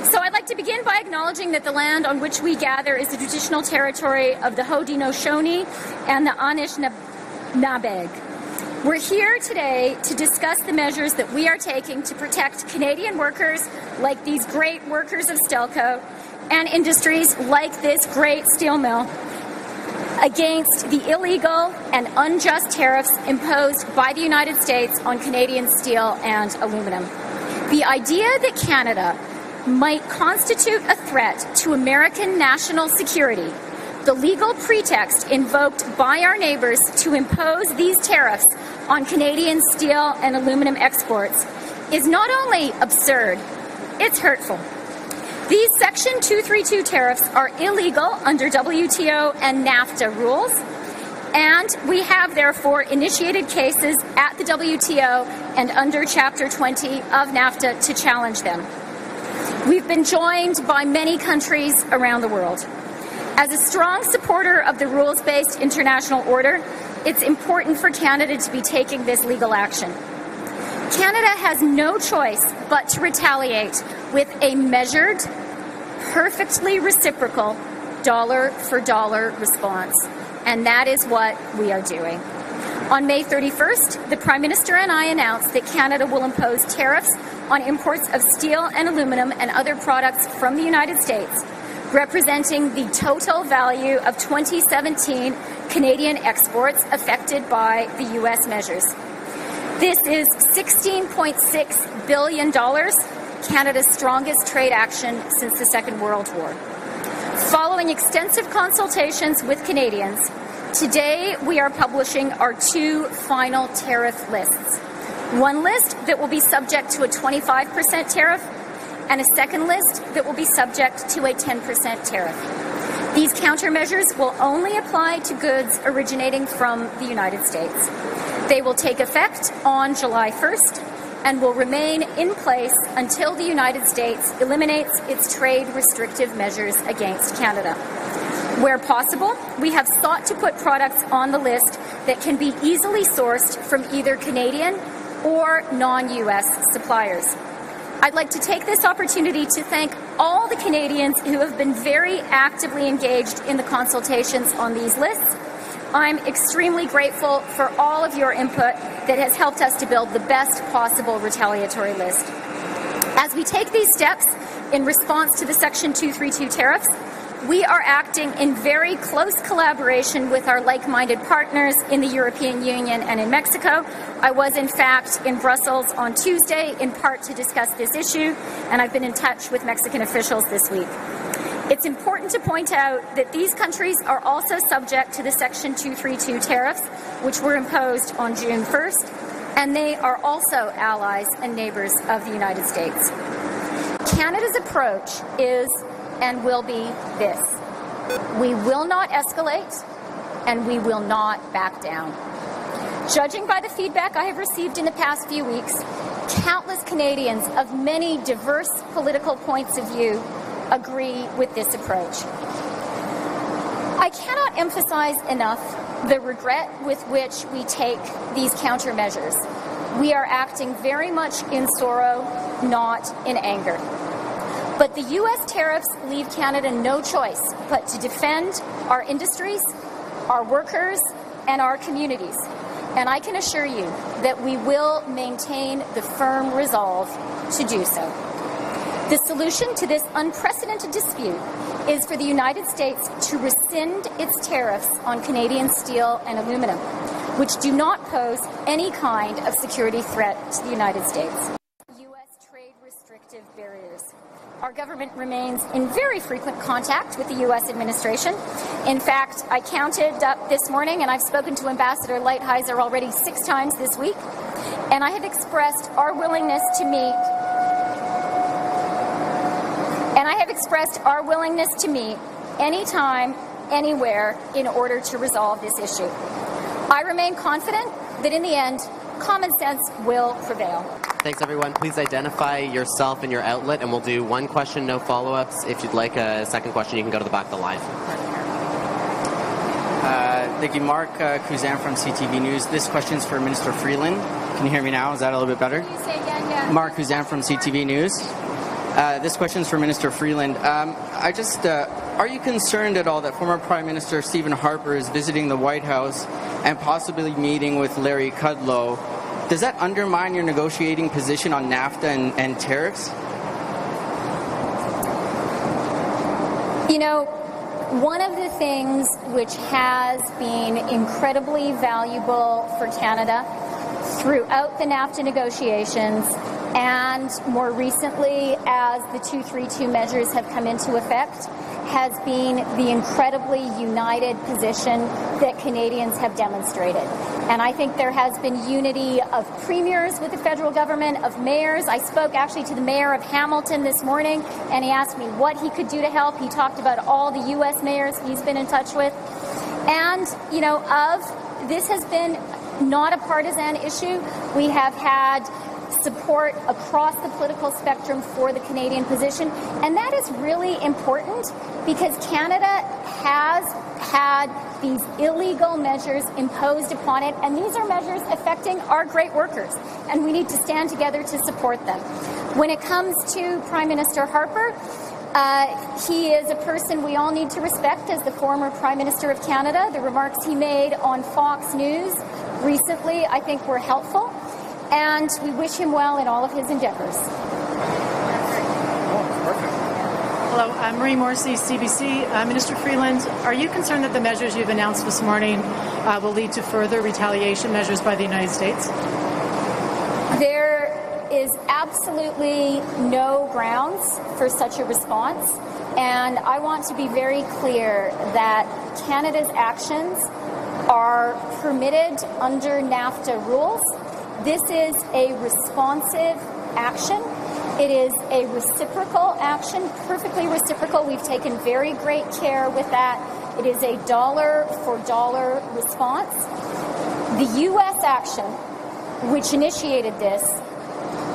So I'd like to begin by acknowledging that the land on which we gather is the traditional territory of the Haudenosaunee and the Anishinaabe. We're here today to discuss the measures that we are taking to protect Canadian workers like these great workers of Stelco and industries like this great steel mill against the illegal and unjust tariffs imposed by the United States on Canadian steel and aluminum. The idea that Canada might constitute a threat to American national security, the legal pretext invoked by our neighbors to impose these tariffs on Canadian steel and aluminum exports, is not only absurd, it's hurtful. These Section 232 tariffs are illegal under WTO and NAFTA rules, and we have therefore initiated cases at the WTO and under Chapter 20 of NAFTA to challenge them. We've been joined by many countries around the world. As a strong supporter of the rules-based international order, it's important for Canada to be taking this legal action. Canada has no choice but to retaliate with a measured, perfectly reciprocal, dollar-for-dollar response. And that is what we are doing. On May 31st, the Prime Minister and I announced that Canada will impose tariffs on imports of steel and aluminum and other products from the United States, representing the total value of 2017 Canadian exports affected by the U.S. measures. This is $16.6 billion, Canada's strongest trade action since the Second World War. Following extensive consultations with Canadians, today we are publishing our two final tariff lists. One list that will be subject to a 25% tariff, and a second list that will be subject to a 10% tariff. These countermeasures will only apply to goods originating from the United States. They will take effect on July 1st and will remain in place until the United States eliminates its trade restrictive measures against Canada. Where possible, we have sought to put products on the list that can be easily sourced from either Canadian or non-U.S. suppliers. I'd like to take this opportunity to thank all the Canadians who have been very actively engaged in the consultations on these lists. I'm extremely grateful for all of your input that has helped us to build the best possible retaliatory list. As we take these steps in response to the Section 232 tariffs, we are acting in very close collaboration with our like-minded partners in the European Union and in Mexico. I was, in fact, in Brussels on Tuesday, in part to discuss this issue, and I've been in touch with Mexican officials this week. It's important to point out that these countries are also subject to the Section 232 tariffs, which were imposed on June 1st, and they are also allies and neighbors of the United States. Canada's approach is and will be this: we will not escalate and we will not back down. Judging by the feedback I have received in the past few weeks, countless Canadians of many diverse political points of view agree with this approach. I cannot emphasize enough the regret with which we take these countermeasures. We are acting very much in sorrow, not in anger. But the U.S. tariffs leave Canada no choice but to defend our industries, our workers, and our communities. And I can assure you that we will maintain the firm resolve to do so. The solution to this unprecedented dispute is for the United States to rescind its tariffs on Canadian steel and aluminum, which do not pose any kind of security threat to the United States. U.S. trade restrictive barriers. Our government remains in very frequent contact with the U.S. administration. In fact, I counted up this morning, and I've spoken to Ambassador Lighthizer already 6 times this week, and I have expressed our willingness to meet anytime, anywhere in order to resolve this issue. I remain confident that in the end, common sense will prevail. Thanks, everyone. Please identify yourself and your outlet, and we'll do one question, no follow-ups. If you'd like a second question, you can go to the back of the line. Thank you, Mark Cousin from CTV News. This question's for Minister Freeland. Can you hear me now? Is that a little bit better? Can you say again? Yeah. Mark Cousin from CTV News. This question is for Minister Freeland. Are you concerned at all that former Prime Minister Stephen Harper is visiting the White House and possibly meeting with Larry Kudlow? Does that undermine your negotiating position on NAFTA and tariffs? You know, one of the things which has been incredibly valuable for Canada throughout the NAFTA negotiations, and more recently as the 232 measures have come into effect, has been the incredibly united position that Canadians have demonstrated. And I think there has been unity of premiers with the federal government, of mayors. I spoke actually to the mayor of Hamilton this morning, and he asked me what he could do to help. He talked about all the U.S. mayors he's been in touch with. And, you know, this has been not a partisan issue. We have had support across the political spectrum for the Canadian position, and that is really important because Canada has had these illegal measures imposed upon it, and these are measures affecting our great workers, and we need to stand together to support them. When it comes to Prime Minister Harper, he is a person we all need to respect as the former Prime Minister of Canada. The remarks he made on Fox News recently, I think, were helpful, and we wish him well in all of his endeavors. Hello, I'm Marie Morrissey, CBC. Minister Freeland, are you concerned that the measures you've announced this morning will lead to further retaliation measures by the United States? There is absolutely no grounds for such a response, and I want to be very clear that Canada's actions are permitted under NAFTA rules. This is a responsive action. It is a reciprocal action, perfectly reciprocal. We've taken very great care with that. It is a dollar-for-dollar response. The U.S. action, which initiated this,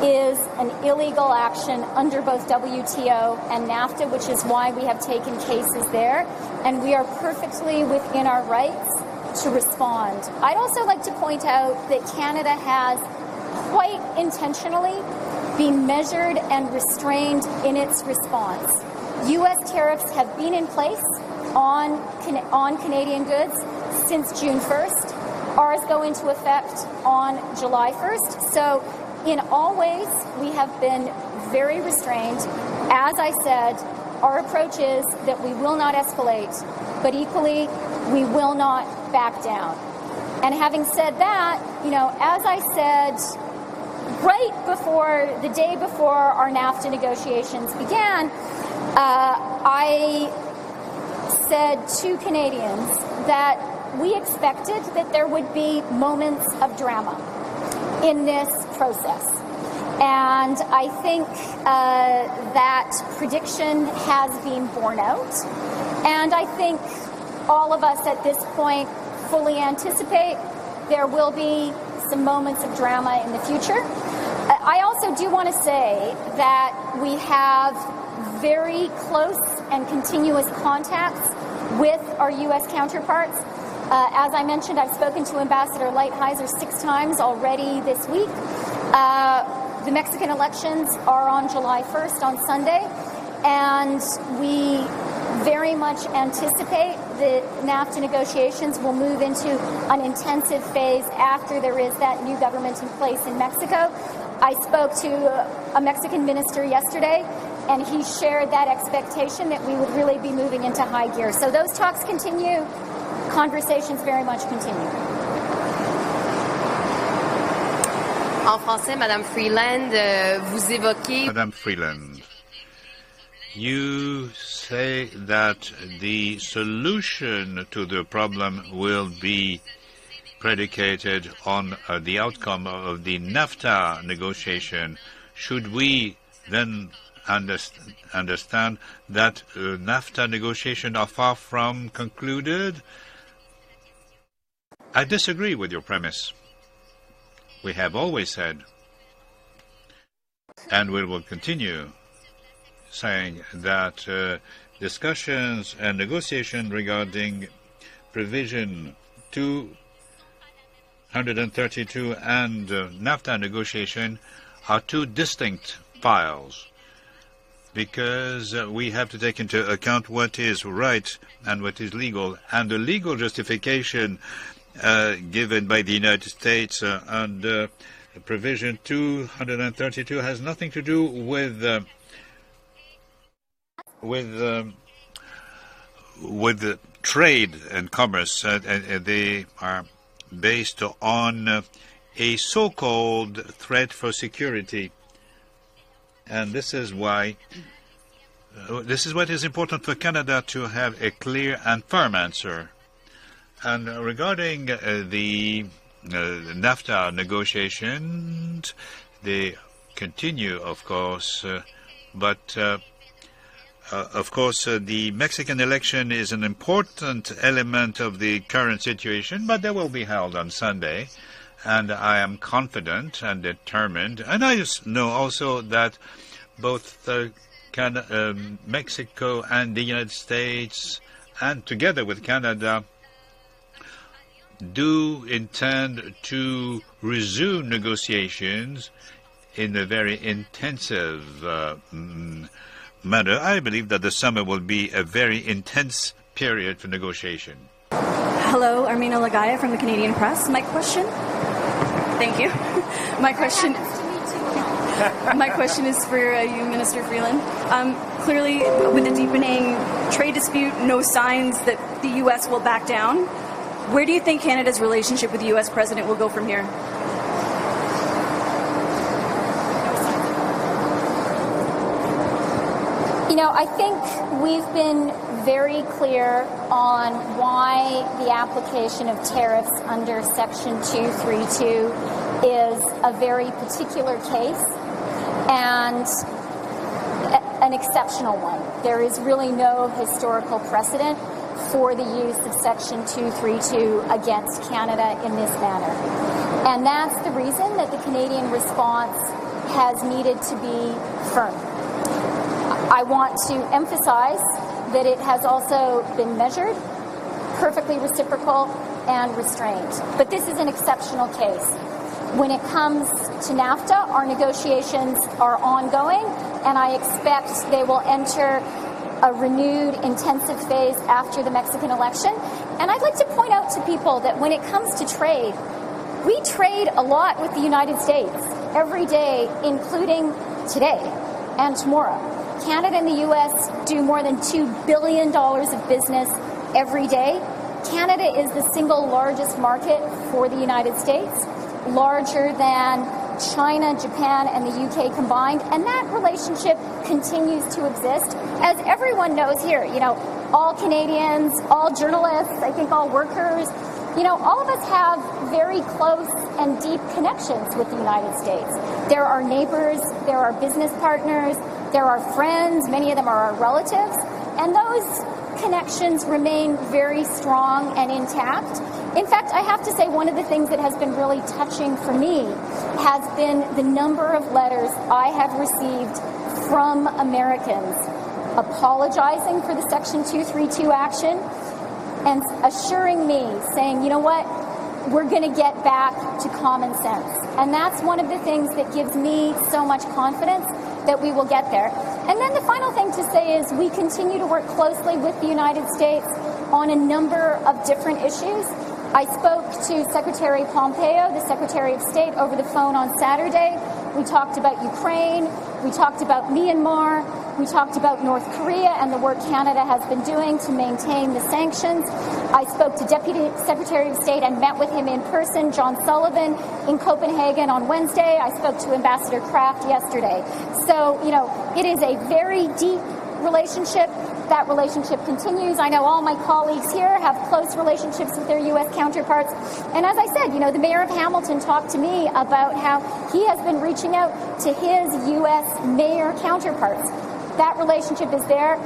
is an illegal action under both WTO and NAFTA, which is why we have taken cases there, and we are perfectly within our rights to respond. I'd also like to point out that Canada has quite intentionally been measured and restrained in its response. U.S. tariffs have been in place on Canadian goods since June 1st. Ours go into effect on July 1st. So in all ways, we have been very restrained. As I said, our approach is that we will not escalate, but equally, we will not back down. And having said that, you know, as I said right before, the day before our NAFTA negotiations began, I said to Canadians that we expected that there would be moments of drama in this process. And I think that prediction has been borne out. And I think all of us at this point fully anticipate there will be some moments of drama in the future. I also do want to say that we have very close and continuous contacts with our U.S. counterparts. As I mentioned, I've spoken to Ambassador Lighthizer 6 times already this week. The Mexican elections are on July 1st, on Sunday, and we very much anticipate that NAFTA negotiations will move into an intensive phase after there is that new government in place in Mexico. I spoke to a Mexican minister yesterday, and he shared that expectation that we would really be moving into high gear. So those talks continue. Conversations very much continue. En français, Madame Freeland, vous évoquez... Madame Freeland, you say that the solution to the problem will be predicated on the outcome of the NAFTA negotiation. Should we then understand that NAFTA negotiations are far from concluded? I disagree with your premise. We have always said, and we will continue saying, that discussions and negotiation regarding provision 232 and NAFTA negotiation are two distinct files. because we have to take into account what is right and what is legal. And the legal justification given by the United States under Provision 232 has nothing to do with trade and commerce. They are based on a so-called threat for security. And this is why this is what is important for Canada, to have a clear and firm answer. And regarding the NAFTA negotiations, they continue, of course, but of course, the Mexican election is an important element of the current situation, but they will be held on Sunday. And I am confident and determined. And I just know also that both Mexico and the United States, and together with Canada, do intend to resume negotiations in a very intensive manner. I believe that the summer will be a very intense period for negotiation. Hello, Armina Lagaya from the Canadian Press. My question... Thank you. My question is for you, Minister Freeland. Clearly, with the deepening trade dispute, no signs that the U.S. will back down. Where do you think Canada's relationship with the U.S. president will go from here? You know, I think we've been very clear on why the application of tariffs under Section 232 is a very particular case and an exceptional one. There is really no historical precedent for the use of Section 232 against Canada in this manner. And that's the reason that the Canadian response has needed to be firm. I want to emphasize that it has also been measured, perfectly reciprocal, and restrained. But this is an exceptional case. When it comes to NAFTA, our negotiations are ongoing, and I expect they will enter a renewed, intensive phase after the Mexican election. And I'd like to point out to people that when it comes to trade, we trade a lot with the United States every day, including today and tomorrow. Canada and the U.S. do more than $2 billion of business every day. Canada is the single largest market for the United States, larger than China, Japan, and the UK combined, and that relationship continues to exist. As everyone knows here, you know, all Canadians, all journalists, I think all workers, you know, all of us have very close and deep connections with the United States. There are neighbors, there are business partners, there are friends, many of them are our relatives, and those connections remain very strong and intact. In fact, I have to say one of the things that has been really touching for me has been the number of letters I have received from Americans apologizing for the Section 232 action and assuring me, saying, you know what, we're going to get back to common sense. And that's one of the things that gives me so much confidence that we will get there. And then the final thing to say is we continue to work closely with the United States on a number of different issues. I spoke to Secretary Pompeo, the Secretary of State, over the phone on Saturday. We talked about Ukraine. We talked about Myanmar. We talked about North Korea and the work Canada has been doing to maintain the sanctions. I spoke to Deputy Secretary of State and met with him in person, John Sullivan, in Copenhagen on Wednesday. I spoke to Ambassador Kraft yesterday. So, you know, it is a very deep relationship. That relationship continues. I know all my colleagues here have close relationships with their U.S. counterparts. And as I said, you know, the mayor of Hamilton talked to me about how he has been reaching out to his U.S. mayor counterparts. That relationship is there.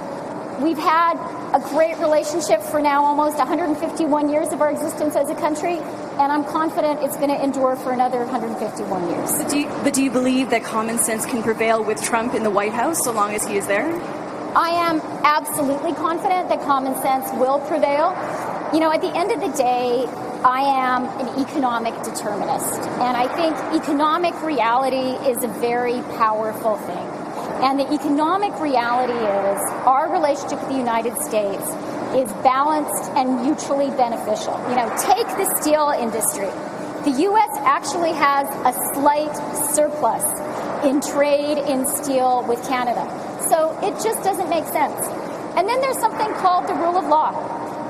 We've had a great relationship for now almost 151 years of our existence as a country, and I'm confident it's going to endure for another 151 years. But do you believe that common sense can prevail with Trump in the White House so long as he is there? I am absolutely confident that common sense will prevail. You know, at the end of the day, I am an economic determinist, and I think economic reality is a very powerful thing. And the economic reality is our relationship with the United States is balanced and mutually beneficial. You know, take the steel industry. The U.S. actually has a slight surplus in trade in steel with Canada. So it just doesn't make sense. And then there's something called the rule of law.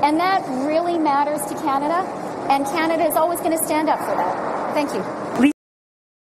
And that really matters to Canada. And Canada is always going to stand up for that. Thank you.